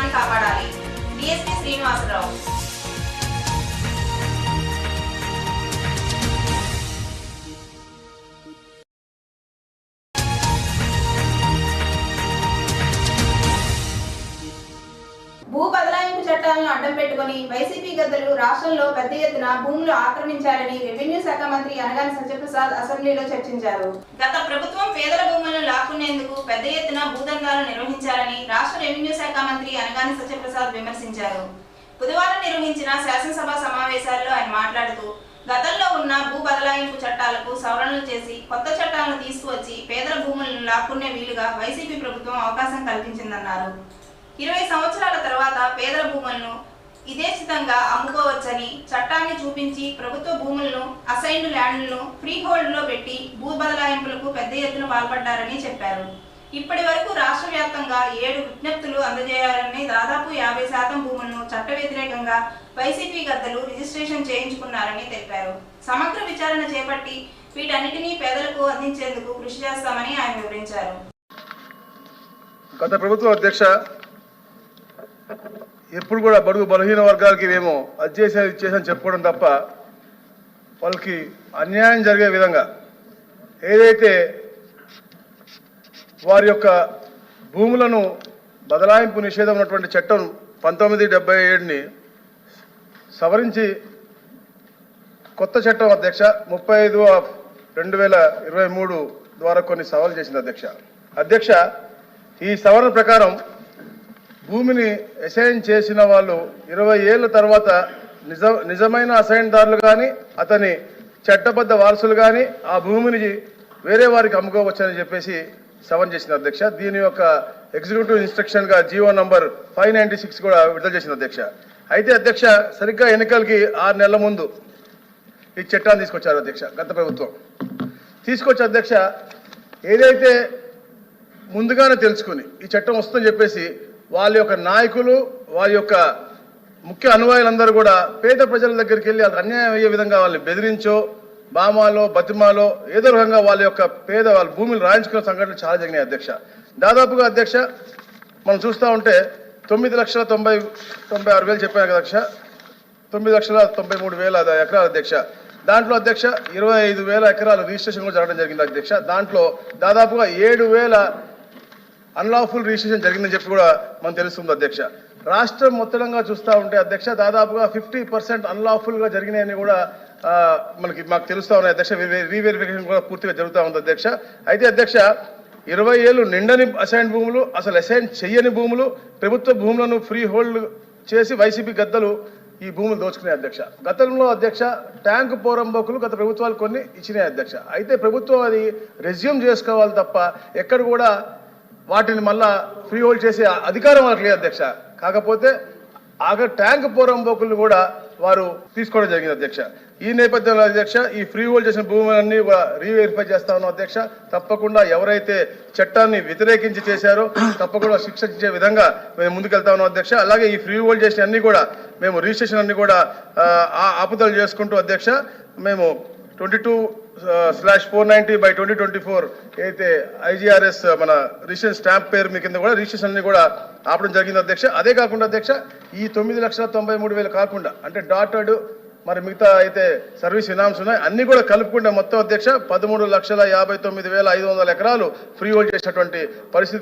ధర్మాన్ని కాపాడాలి. డిఎస్పీ శ్రీనివాసరావు. భూ బదలాయింపు చట్టాలను అడ్డం పెట్టుకుని వైసీపీ గద్దలు రాష్ట్రంలో పెద్ద ఎత్తున భూములు ఆక్రమించాలని రెవెన్యూ శాఖ మంత్రి అనగాని సత్యప్రసాద్ అసెంబ్లీలో చర్చించారు. గత ప్రభుత్వం పేదల భూములను లాక్కునేందుకు పెద్ద ఎత్తున భూదందాలు నిర్వహించాలని రాష్ట్ర రెవెన్యూ శాఖ మంత్రి అనగాని సత్యప్రసాద్ విమర్శించారు. బుధవారం నిర్వహించిన శాసనసభ సమావేశాల్లో ఆయన మాట్లాడుతూ గతంలో ఉన్న భూ బదలాయింపు చట్టాలకు సవరణలు చేసి కొత్త చట్టాలను తీసుకువచ్చి పేదల భూములను లాక్కునే వీలుగా వైసీపీ ప్రభుత్వం అవకాశం కల్పించిందన్నారు. 20 సంవత్సరాల తర్వాత పేదల భూములను ఇదేశితంగా అమ్ముకోవచ్చని చట్టాన్ని చూపించి ప్రభుత్వ భూములను అసైన్డ్ ల్యాండ్లను ఫ్రీ హోల్డ్లో పెట్టి భూ బదలాయింపులకు పెద్ద ఎత్తున పాల్పడ్డారని చెప్పారు. ఇప్పటి వరకు రాష్ట్ర వ్యాప్తంగా 7 విజ్ఞప్తులు అందజేయాలని దాదాపు 50% భూములను చట్ట వ్యతిరేకంగా వైసీపీ గద్దలు రిజిస్ట్రేషన్ చేయించుకున్నారని తెలిపారు. సమగ్ర విచారణ చేపట్టి వీటన్నిటినీ పేదలకు అందించేందుకు కృషి చేస్తామని ఆయన వివరించారు. గత ప్రభుత్వ అధ్యక్ష ఎప్పుడు కూడా బడుగు బలహీన వర్గాలకి మేము అది చేసాం చెప్పుకోవడం తప్ప వాళ్ళకి అన్యాయం జరిగే విధంగా ఏదైతే వారి యొక్క భూములను బదలాయింపు నిషేధం ఉన్నటువంటి చట్టం 1977ని సవరించి కొత్త చట్టం అధ్యక్ష 35/2023 ద్వారా కొన్ని సవరణలు చేసింది అధ్యక్ష. ఈ సవరణ ప్రకారం భూమిని అసైన్ చేసిన వాళ్ళు 20 ఏళ్ళ తర్వాత నిజమైన అసైన్దారులు కానీ అతని చట్టబద్ధ వారసులు కానీ ఆ భూమిని వేరే వారికి అమ్ముకోవచ్చని చెప్పేసి సవరణ చేసింది అధ్యక్ష. దీని యొక్క ఎగ్జిక్యూటివ్ ఇన్స్ట్రక్షన్గా జీవో నంబర్ 596 కూడా విడుదల చేసింది అధ్యక్ష. అయితే అధ్యక్ష సరిగ్గా ఎన్నికలకి 6 నెలల ముందు ఈ చట్టాన్ని తీసుకొచ్చారు అధ్యక్ష. గత ప్రభుత్వం తీసుకొచ్చి అధ్యక్ష ఏదైతే ముందుగానే తెలుసుకుని ఈ చట్టం వస్తుందని చెప్పేసి వాళ్ళ యొక్క నాయకులు వారి యొక్క ముఖ్య అనుయాయులందరూ కూడా పేద ప్రజల దగ్గరికి వెళ్ళి అది అన్యాయం అయ్యే విధంగా వాళ్ళని బెదిరించో బామాలో బతిమాలో ఏదో రకంగా వాళ్ళ భూమిని రాయించుకున్న సంఘటనలు చాలా జరిగినాయి అధ్యక్ష. దాదాపుగా అధ్యక్ష మనం చూస్తూ ఉంటే 9,96,000 చెప్పాను కదా అధ్యక్ష. 9,93,000 ఎకరాలు అధ్యక్ష. దాంట్లో అధ్యక్ష 25,000 ఎకరాలు రిజిస్ట్రేషన్ కూడా జరగడం జరిగింది అధ్యక్ష. దాంట్లో దాదాపుగా 7,000 అన్లాఫుల్ రిజిస్ట్రేషన్ జరిగిందని చెప్పి కూడా మనం తెలుస్తుంది అధ్యక్ష. రాష్ట్రం మొత్తంగా చూస్తూ ఉంటే అధ్యక్ష దాదాపుగా 50% అన్లాఫుల్గా జరిగినాయని కూడా మాకు తెలుస్తూ ఉన్నాయి అధ్యక్ష. రీవెరిఫికేషన్ కూడా పూర్తిగా జరుగుతూ ఉంది అధ్యక్ష. అయితే అధ్యక్ష 20 ఏళ్ళు నిండని అసైన్ భూములు, అసలు అసైన్ చెయ్యని భూములు, ప్రభుత్వ భూములను ఫ్రీ హోల్డ్ చేసి వైసీపీ గద్దలు ఈ భూములు దోచుకునే అధ్యక్ష. గతంలో అధ్యక్ష ట్యాంకు పోరంబోకులు గత ప్రభుత్వాలు కొన్ని ఇచ్చినాయి అధ్యక్ష. అయితే ప్రభుత్వం అది రెజ్యూమ్ చేసుకోవాలి తప్ప ఎక్కడ కూడా వాటిని మళ్ళా ఫ్రీ హోల్డ్ చేసే అధికారం వాళ్ళకి లేదు అధ్యక్ష. కాకపోతే ట్యాంక్ పోరంబోకులను కూడా వారు తీసుకోవడం జరిగింది అధ్యక్ష. ఈ నేపథ్యంలో అధ్యక్ష ఈ ఫ్రీ హోల్డ్ చేసిన భూములన్నీ కూడా రీవెరిఫై చేస్తా ఉన్నాం అధ్యక్ష. తప్పకుండా ఎవరైతే చట్టాన్ని వ్యతిరేకించి చేశారో తప్పకుండా శిక్షించే విధంగా మేము ముందుకెళ్తా ఉన్నాం అధ్యక్ష. అలాగే ఈ ఫ్రీ హోల్డ్ చేసిన అన్ని కూడా మేము రిజిస్ట్రేషన్ అన్ని కూడా ఆపుదలు చేసుకుంటూ అధ్యక్ష మేము 22/490/2024 అయితే IGRS మన రిజిస్ట్రేషన్ స్టాంప్ పేరు మీ కింద కూడా రిజిస్ట్రేషన్ అన్ని కూడా ఆపడం జరిగింది అధ్యక్ష. అదే కాకుండా అధ్యక్ష ఈ 9,93,000 కాకుండా అంటే డాటెడ్ మరి మిగతా అయితే సర్వీస్ ఇనామ్స్ ఉన్నాయి అన్ని కూడా కలుపుకుంటే మొత్తం అధ్యక్ష 13,59,500 ఎకరాలు ఫ్రీ హోల్డ్ చేసినటువంటి పరిస్థితి